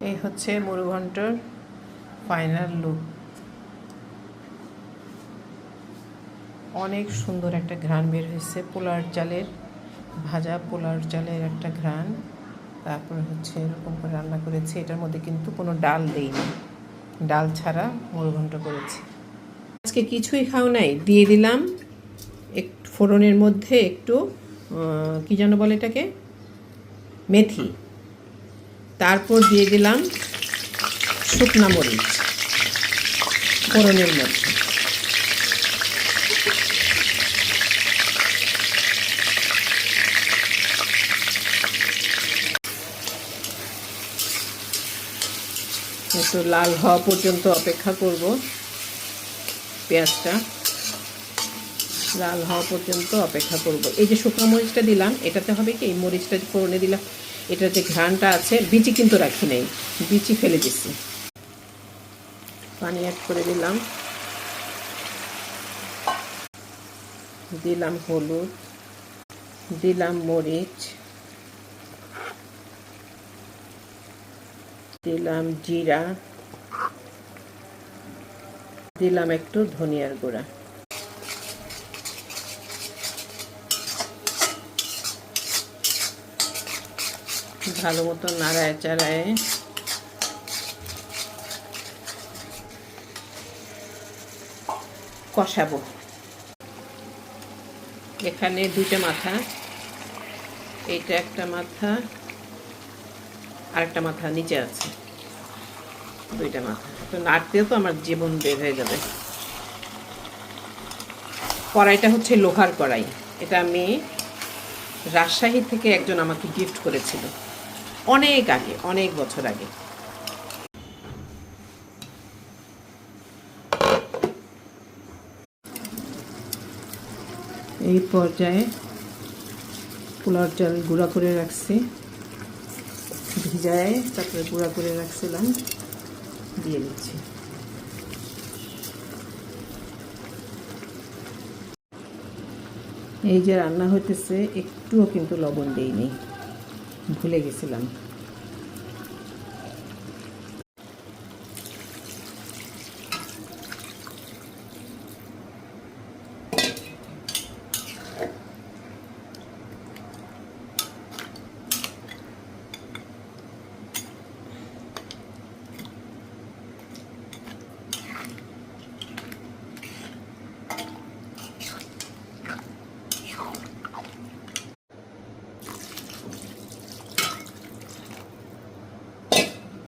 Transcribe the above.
এই হচ্ছে মুড়িঘণ্টর final look. অনেক সুন্দর একটা ঘ্রাণ বের হয়েছে, পোলার চালের ভাজা পোলার চালের একটা ঘ্রাণ। তারপরে হচ্ছে এরকম করে রান্না করেছি। এটার মধ্যে কিন্তু কোনো ডাল দেইনি, ডাল ছাড়া মুড়িঘণ্ট করেছি। আজকে কিছুই খাও নাই, দিয়ে দিলাম একটু ফোড়নের মধ্যে একটু কী যেন বলে এটাকে, মেথি। তারপর দিয়ে দিলাম শুকনা মরিচ ফোড়নের মধ্যে। একটু লাল হওয়া পর্যন্ত অপেক্ষা করব, পেঁয়াজটা লাল হওয়া পর্যন্ত অপেক্ষা করব। এই যে শুকনো মরিচটা দিলাম, এটাতে হবে কি, এই মরিচটা ফোড়নে দিলাম, এটার যে ঘ্রাণটা আছে, বিচি কিন্তু রাখি নেই, বিচি ফেলে দিচ্ছি। পানি অ্যাড করে দিলাম, দিলাম হলুদ, দিলাম মরিচ, দিলাম জিরা, দিলাম একটু ধনিয়ার গুঁড়া। ভালো মতো নাড়ায় চাড়ায় কষাবো। এখানে দুইটা মাথা, এইটা একটা মাথা, আরেকটা মাথা নিচে আছে, দুইটা মাথা। তো নাড়তেও তো আমার জীবন বের হয়ে যাবে। কড়াইটা হচ্ছে লোহার কড়াই, এটা আমি রাজশাহী থেকে একজন আমাকে গিফট করেছিল অনেক আগে, অনেক বছর আগে। এই পর্যায়ে পোলার চাল গুঁড়া করে রাখছি, ভিজায় তারপরে গুঁড়া করে রাখছিলাম, দিয়ে দিচ্ছি। এই যে রান্না হইতেছে, একটুও কিন্তু লবণ দেইনি, ভুলে গেছিলাম।